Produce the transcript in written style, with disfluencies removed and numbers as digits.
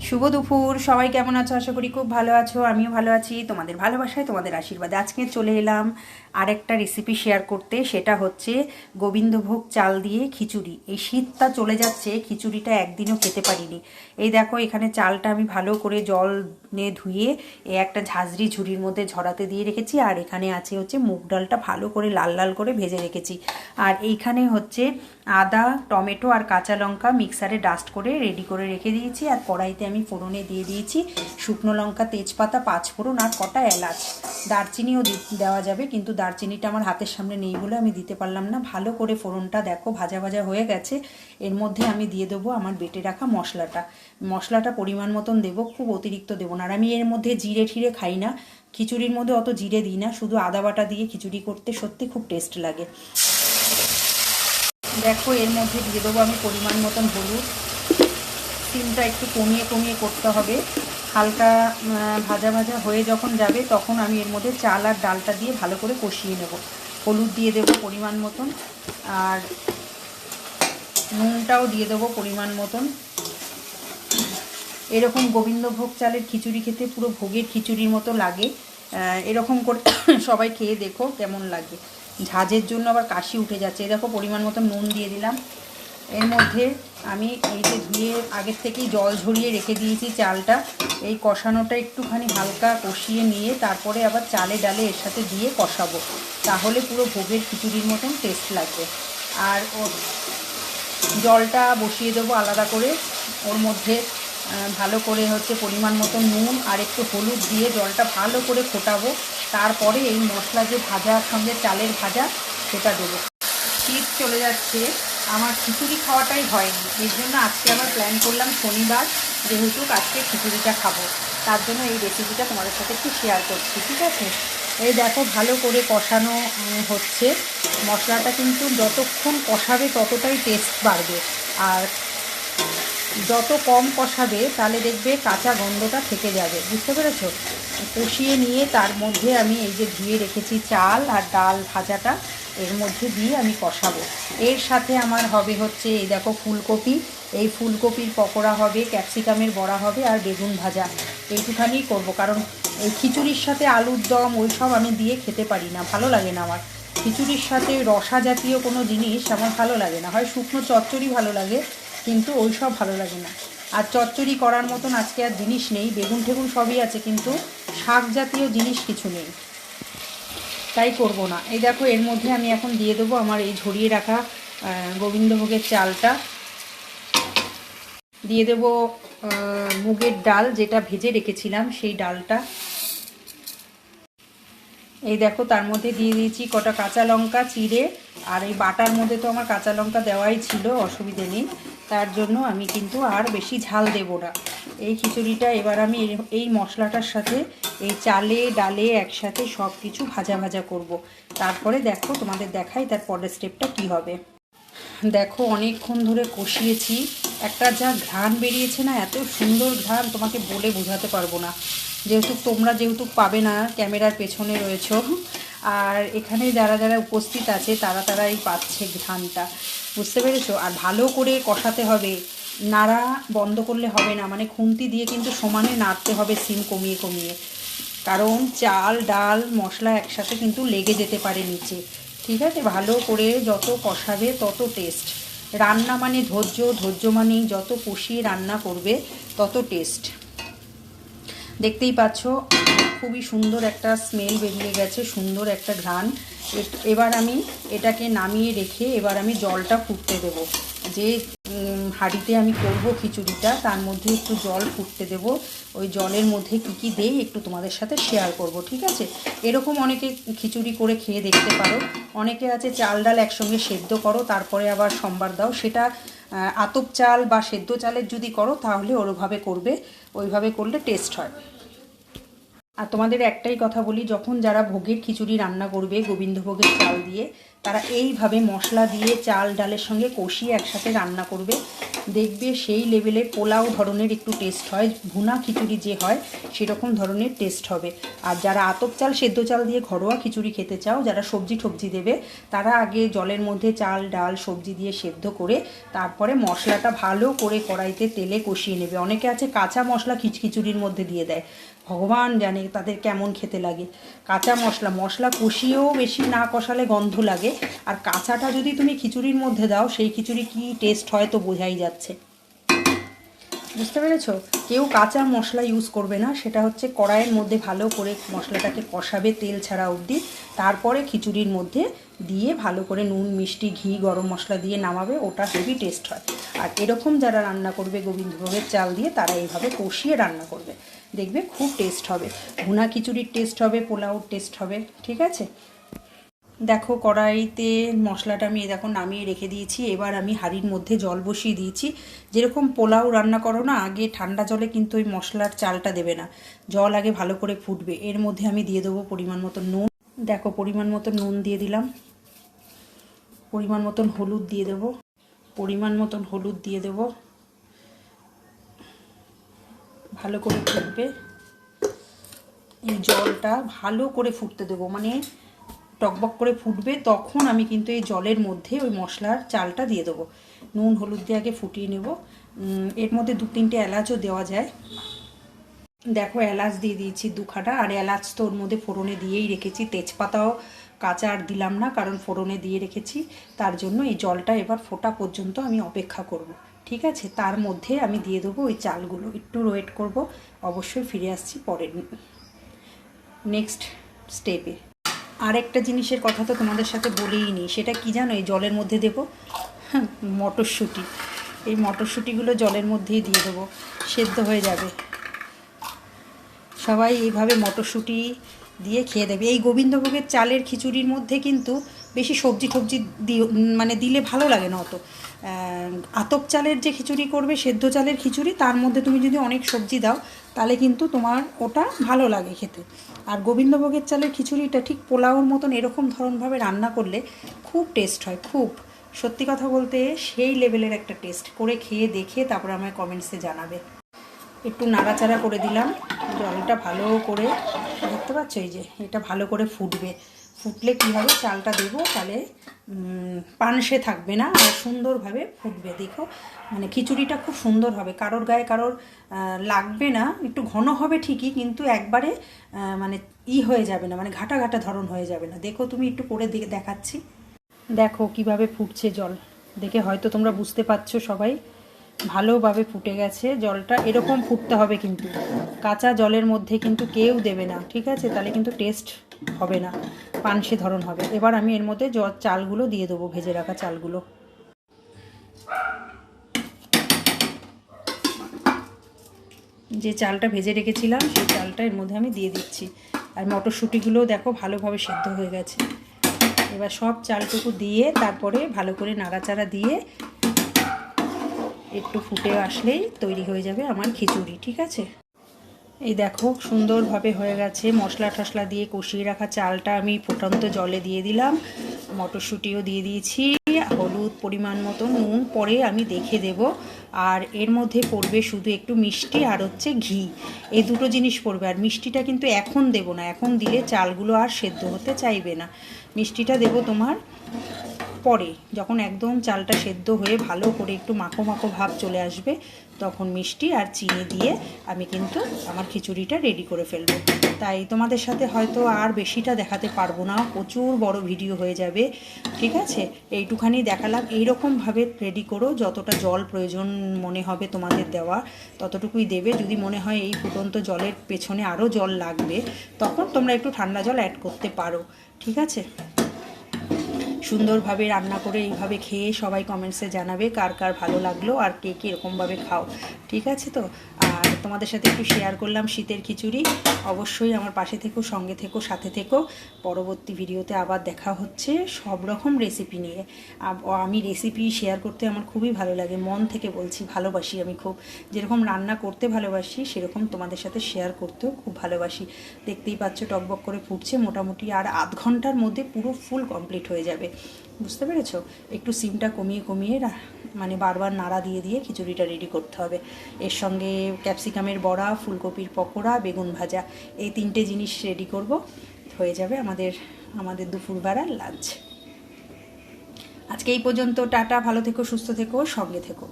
শুভ দুপুর। সবাই কেমন আছো? আশা করি খুব ভালো আছো। আমিও ভালো আছি, তোমাদের ভালোবাসায়, তোমাদের আশীর্বাদে। আজকে চলে এলাম আরেকটা রেসিপি শেয়ার করতে। সেটা হচ্ছে গোবিন্দভোগ চাল দিয়ে খিচুড়ি। এই শীতটা চলে যাচ্ছে, খিচুড়িটা একদিনও খেতে পারিনি। এই দেখো, এখানে চালটা আমি ভালো করে জল নিয়ে ধুয়ে একটা ঝাঁঝরি ঝুড়ির মধ্যে ঝরাতে দিয়ে রেখেছি। আর এখানে আছে হচ্ছে মুগ ডালটা ভালো করে লাল লাল করে ভেজে রেখেছি। আর এইখানে হচ্ছে আদা, টমেটো আর কাঁচা লঙ্কা মিক্সারে ডাস্ট করে রেডি করে রেখে দিয়েছি। আর কড়াইতে আমি ফোড়নে দিয়ে দিয়েছি শুকনো লঙ্কা, তেজপাতা, পাঁচফোড়ন আর কটা এলাচ। দারচিনিও দেওয়া যাবে, কিন্তু দারচিনিটা আমার হাতের সামনে নেই বলে আমি দিতে পারলাম না। ভালো করে ফোড়নটা দেখো ভাজা ভাজা হয়ে গেছে। এর মধ্যে আমি দিয়ে দেবো আমার বেটে রাখা মশলাটা পরিমাণ মতন দেবো, খুব অতিরিক্ত দেবো না। আর আমি এর মধ্যে জিরে ঠিরে খাই না, খিচুড়ির মধ্যে অত জিরে দিই না, শুধু আদা বাটা দিয়ে খিচুড়ি করতে সত্যি খুব টেস্ট লাগে। দেখো, এর মধ্যে দিয়ে দেবো আমি পরিমাণ মতন হলুদ। সিমটা একটু কমিয়ে কমিয়ে করতে হবে। হালকা ভাজা ভাজা হয়ে যখন যাবে তখন আমি এর মধ্যে চাল আর ডালটা দিয়ে ভালো করে কষিয়ে নেব। হলুদ দিয়ে দেবো পরিমাণ মতন, আর নুনটাও দিয়ে দেবো পরিমাণ মতন। এরকম গোবিন্দভোগ চালের খিচুড়ি খেতে পুরো ভোগের খিচুড়ির মতো লাগে। এরকম করে সবাই খেয়ে দেখো কেমন লাগে। ঝাঁঝের জন্য আবার কাশি উঠে যাচ্ছে। দেখো, পরিমাণ মতো নুন দিয়ে দিলাম। এর মধ্যে আমি এই যে ধুয়ে আগের থেকেই জল ঝরিয়ে রেখে দিয়েছি চালটা, এই কষানোটা একটুখানি হালকা কষিয়ে নিয়ে তারপরে আবার চালে ডালে এর সাথে দিয়ে কষাবো, তাহলে পুরো ভোগের খিচুড়ির মতন টেস্ট লাগবে। আর জলটা বসিয়ে দেবো আলাদা করে। ওর মধ্যে ভালো করে হচ্ছে পরিমাণ মতো নুন আর একটু হলুদ দিয়ে জলটা ভালো করে ফোটাবো। তারপরে এই মশলা যে ভাজার সঙ্গে চালের ভাজা সেটা দেবো। শীত চলে যাচ্ছে, আমার খিচুড়ি খাওয়াটাই হয়নি। এর জন্য আজকে আবার প্ল্যান করলাম শনিবার, যেহেতু আজকে খিচুড়িটা খাবো, তার জন্য এই রেসিপিটা তোমাদের সাথে একটু শেয়ার করছি। ঠিক আছে, এই দেখো ভালো করে কষানো হচ্ছে। মশলাটা কিন্তু যতক্ষণ কষাবে ততটাই টেস্ট বাড়বে, আর যত কম কষাবে তাহলে দেখবে কাঁচা গন্ধটা থেকে যাবে। বুঝতে পেরেছো? কষিয়ে নিয়ে তার মধ্যে আমি এই যে ধুয়ে রেখেছি চাল আর ডাল ভাজাটা এর মধ্যে দিয়ে আমি কষাবো। এর সাথে আমার হবে হচ্ছে এই দেখো ফুলকপি, এই ফুলকপির পকোড়া হবে, ক্যাপসিকামের বড়া হবে আর বেগুন ভাজা। এইটুখানি করব, কারণ এই খিচুড়ির সাথে আলুর দম ওই সব আমি দিয়ে খেতে পারি না, ভালো লাগে না আমার। খিচুড়ির সাথে রসা জাতীয় কোনো জিনিস আমার ভালো লাগে না। হয় শুকনো চচ্চড়ি ভালো লাগে, কিন্তু ওই সব ভালো লাগে না। আর চচ্চড়ি করার মতন আজকে আর জিনিস নেই, বেগুন টেগুন সবই আছে, কিন্তু শাক জাতীয় জিনিস কিছু নেই, তাই করব না। এই দেখো, এর মধ্যে আমি এখন দিয়ে দেবো আমার এই ঝরিয়ে রাখা গোবিন্দভোগের চালটা, দিয়ে দেব মুগের ডাল যেটা ভেজে রেখেছিলাম সেই ডালটা। এই দেখো, তার মধ্যে দিয়ে দিয়েছি কটা কাঁচা লঙ্কা চিড়ে। আর এই বাটার মধ্যে তো আমার কাঁচা লঙ্কা দেওয়াই ছিল, অসুবিধে নেই, তার জন্য আমি কিন্তু আর বেশি ঝাল দেব না। এই খিচুড়িটা এবার আমি এই মশলাটার সাথে এই চালে ডালে একসাথে সব কিছু ভাজা ভাজা করব। তারপরে দেখো তোমাদের দেখাই তার পরের স্টেপটা কী হবে। দেখো, অনেকক্ষণ ধরে কষিয়েছি, একটা যা ঘ্রাণ বেরিয়েছে না, এত সুন্দর ঘ্রাণ তোমাকে বলে বোঝাতে পারবো না। যেহেতু পাবে না, ক্যামেরার পেছনে রয়েছ, আর এখানে যারা যারা উপস্থিত আছে তারাই পাচ্ছে ঘ্রাণটা। বুঝতে পেরেছো? আর ভালো করে কষাতে হবে, নাড়া বন্ধ করলে হবে না, মানে খুন্তি দিয়ে কিন্তু সমানে নাড়তে হবে সিম কমিয়ে কমিয়ে, কারণ চাল ডাল মশলা একসাথে কিন্তু লেগে যেতে পারে নিচে। ঠিক আছে, ভালো করে যত কষাবে তত টেস্ট। রান্না মানে ধৈর্য, ধৈর্য মানেই যত কষিয়ে রান্না করবে তত টেস্ট। দেখতেই পাচ্ছ খুবই সুন্দর একটা স্মেল বেরিয়ে গেছে, সুন্দর একটা ঘ্রাণ। এবার আমি এটাকে নামিয়ে রেখে এবার আমি জলটা ফুটতে দেব। যে হাঁড়িতে আমি করব খিচুড়িটা তার মধ্যে একটু জল ফুটতে দেব। ওই জলের মধ্যে কী কী দেই একটু তোমাদের সাথে শেয়ার করব। ঠিক আছে, এরকম অনেকে খিচুড়ি করে খেয়ে দেখতে পারো। অনেকে আছে চাল ডাল একসঙ্গে সেদ্ধ করো তারপরে আবার সম্বার দাও, সেটা আতপ চাল বা সেদ্ধ চালের যদি করো তাহলে ওইভাবে করবে, ওইভাবে করলে টেস্ট হয়। আর তোমাদের একটাই কথা বলি, যখন যারা ভোগের খিচুড়ি রান্না করবে গোবিন্দভোগের চাল দিয়ে, তারা এইভাবে মশলা দিয়ে চাল ডালের সঙ্গে কষিয়ে একসাথে রান্না করবে, দেখবে সেই লেভেলে পোলাও ধরনের একটু টেস্ট হয়, ভুনা খিচুড়ি যে হয় সেরকম ধরনের টেস্ট হবে। আর যারা আতপ চাল সেদ্ধ চাল দিয়ে ঘরোয়া খিচুড়ি খেতে চাও, যারা সবজি টবজি দেবে, তারা আগে জলের মধ্যে চাল ডাল সবজি দিয়ে সেদ্ধ করে তারপরে মশলাটা ভালো করে কড়াইতে তেলে কষিয়ে নেবে। অনেকে আছে কাঁচা মশলা খিচুড়ির মধ্যে দিয়ে দেয়, ভগবান জানে তাদের কেমন খেতে লাগে। কাঁচা মশলা কষিয়েও বেশি না কষালে গন্ধ লাগে, আর কাঁচাটা যদি তুমি খিচুড়ির মধ্যে দাও সেই খিচুড়ি কি টেস্ট হয় তো বোঝাই যাচ্ছে। বুঝতে পেরেছো? কেউ কাঁচা মশলা ইউজ করবে না, সেটা হচ্ছে কড়াইয়ের মধ্যে ভালো করে মশলাটাকে কষাবে তেল ছাড়া অবধি, তারপরে খিচুড়ির মধ্যে দিয়ে ভালো করে নুন মিষ্টি ঘি গরম মশলা দিয়ে নামাবে, ওটা হেভি টেস্ট হয়। আর এরকম যারা রান্না করবে গোবিন্দভোগের চাল দিয়ে, তারা এইভাবে কষিয়ে রান্না করবে, দেখবে খুব টেস্ট হবে। ভুনা খিচুড়ির টেস্ট হবে, পোলাওর টেস্ট হবে। ঠিক আছে, দেখো কড়াইতে মশলাটা আমি দেখো নামিয়ে রেখে দিয়েছি। এবার আমি হাঁড়ির মধ্যে জল বসিয়ে দিয়েছি। যেরকম পোলাও রান্না করো না, আগে ঠান্ডা জলে কিন্তু ওই মশলার চালটা দেবে না, জল আগে ভালো করে ফুটবে। এর মধ্যে আমি দিয়ে দেবো পরিমাণ মতো নুন, দেখো পরিমাণ মতো নুন দিয়ে দিলাম, পরিমাণ মতন হলুদ দিয়ে দেবো, পরিমাণ মতন হলুদ দিয়ে দেবো, ভালো করে ফুটবে। এই জলটা ভালো করে ফুটতে দেবো, মানে টকবক করে ফুটবে, তখন আমি কিন্তু এই জলের মধ্যে ওই মশলার চালটা দিয়ে দেবো। নুন হলুদ দিয়ে আগে ফুটিয়ে নেব। এর মধ্যে 2-3টে এলাচও দেওয়া যায়। দেখো এলাচ দিয়ে দিয়েছি 2খানা, আর এলাচ তো ওর মধ্যে ফোড়নে দিয়েই রেখেছি, তেজপাতাও কাঁচা আর দিলাম না, কারণ ফোড়নে দিয়ে রেখেছি। তার জন্য এই জলটা এবার ফোটা পর্যন্ত আমি অপেক্ষা করব। ঠিক আছে, তার মধ্যে আমি দিয়ে দেবো ওই চালগুলো, একটু ওয়েট করব, অবশ্যই ফিরে আসছি পরের নেক্সট স্টেপে। আরেকটা জিনিসের কথা তো তোমাদের সাথে বলেই নি, সেটা কি জানো? এই জলের মধ্যে দেবো মটরশুঁটি। এই মটরশুঁটিগুলো জলের মধ্যেই দিয়ে দেবো, সেদ্ধ হয়ে যাবে। সবাই এইভাবে মটরশুঁটি দিয়ে খেয়ে দেবে। এই গোবিন্দভোগের চালের খিচুড়ির মধ্যে কিন্তু বেশি সবজি টবজি মানে দিলে ভালো লাগে না অত। আতপ চালের যে খিচুড়ি করবে, সেদ্ধ চালের খিচুড়ি, তার মধ্যে তুমি যদি অনেক সবজি দাও তাহলে কিন্তু তোমার ওটা ভালো লাগে খেতে। আর গোবিন্দভোগের চালের খিচুড়িটা ঠিক পোলাওর মতন এরকম ধরনভাবে রান্না করলে খুব টেস্ট হয়, খুব। সত্যি কথা বলতে সেই লেভেলের একটা টেস্ট। করে খেয়ে দেখে তারপরে আমায় কমেন্টসে জানাবে। একটু নাড়াচাড়া করে দিলাম, জলটা ভালো করে, দেখতে পাচ্ছ এই যে এটা ভালো করে ফুটবে। ফুটলে কী হবে, চালটা দেবো, তাহলে পানসে থাকবে না আর সুন্দরভাবে ফুটবে। দেখো মানে খিচুড়িটা খুব সুন্দর হবে, কারোর গায়ে কারোর লাগবে না। একটু ঘন হবে ঠিকই, কিন্তু একবারে মানে হয়ে যাবে না, মানে ঘাটা ঘাটা ধরন হয়ে যাবে না। দেখো তুমি একটু করে দেখাচ্ছি, দেখো কিভাবে ফুটছে জল, দেখে হয়তো তোমরা বুঝতে পারছো সবাই। ভালোভাবে ফুটে গেছে জলটা, এরকম ফুটতে হবে কিন্তু। কাঁচা জলের মধ্যে কিন্তু কেউ দেবে না, ঠিক আছে? তাহলে কিন্তু টেস্ট হবে না, পানসে ধরন হবে। এবার আমি এর মধ্যে চালগুলো দিয়ে দেবো, ভেজে রাখা চালগুলো। যে চালটা ভেজে রেখেছিলাম সেই চালটা এর মধ্যে আমি দিয়ে দিচ্ছি। আর মটরশুঁটিগুলোও দেখো ভালোভাবে সেদ্ধ হয়ে গেছে। এবার সব চালটুকু দিয়ে তারপরে ভালো করে নাড়াচাড়া দিয়ে একটু ফুটে আসলেই তৈরি হয়ে যাবে আমার খিচুড়ি। ঠিক আছে, এই দেখো সুন্দরভাবে হয়ে গেছে। মশলা টশলা দিয়ে কষিয়ে রাখা চালটা আমি ফুটন্ত জলে দিয়ে দিলাম, মটরশুঁটিও দিয়ে দিয়েছি, হলুদ পরিমাণ মতো, নুন পরে আমি দেখে দেব। আর এর মধ্যে পড়বে শুধু একটু মিষ্টি আর হচ্ছে ঘি, এই দুটো জিনিস পড়বে। আর মিষ্টিটা কিন্তু এখন দেব না, এখন দিলে চালগুলো আর সেদ্ধ হতে চাইবে না। মিষ্টিটা দেব তোমার পরে, যখন একদম চালটা সেদ্ধ হয়ে ভালো করে একটু মাখো মাখো ভাব চলে আসবে, তখন মিষ্টি আর চিনি দিয়ে আমি কিন্তু আমার খিচুড়িটা রেডি করে ফেলবো। তাই তোমাদের সাথে হয়তো আর বেশিটা দেখাতে পারবো না, প্রচুর বড় ভিডিও হয়ে যাবে। ঠিক আছে, এইটুখানি দেখালাম। এইরকমভাবে রেডি করো, যতটা জল প্রয়োজন মনে হবে তোমাদের দেওয়া ততটুকুই দেবে। যদি মনে হয় এই ফুটন্ত জলের পেছনে আরও জল লাগবে, তখন তোমরা একটু ঠান্ডা জল অ্যাড করতে পারো। ঠিক আছে, সুন্দরভাবে রান্না করে এইভাবে খেয়ে সবাই কমেন্টসে জানাবে কার কার ভালো লাগলো আর কে কী এরকমভাবে খাও। ঠিক আছে তো, আর তোমাদের সাথে একটু শেয়ার করলাম শীতের খিচুড়ি। অবশ্যই আমার পাশে থেকো, সঙ্গে থেকো, সাথে থেকো। পরবর্তী ভিডিওতে আবার দেখা হচ্ছে সব রকম রেসিপি নিয়ে। আমি রেসিপি শেয়ার করতে আমার খুবই ভালো লাগে, মন থেকে বলছি, ভালোবাসি আমি খুব। যেরকম রান্না করতে ভালোবাসি সেরকম তোমাদের সাথে শেয়ার করতেও খুব ভালোবাসি। দেখতেই পাচ্ছ টকবক করে ফুটছে, মোটামুটি আর আধ ঘন্টার মধ্যে পুরো ফুল কমপ্লিট হয়ে যাবে, বুঝতে পেরেছো? একটু সিমটা কমিয়ে কমিয়ে মানে বারবার নাড়া দিয়ে দিয়ে খিচুড়িটা রেডি করতে হবে। এর সঙ্গে ক্যাপসিকামের বড়া, ফুলকপির পকোড়া, বেগুন ভাজা, এই 3টে জিনিস রেডি করব, হয়ে যাবে আমাদের দুপুরবেলার লাঞ্চ। আজকে এই পর্যন্ত, টাটা, ভালো থেকো, সুস্থ থেকো, সঙ্গে থেকো।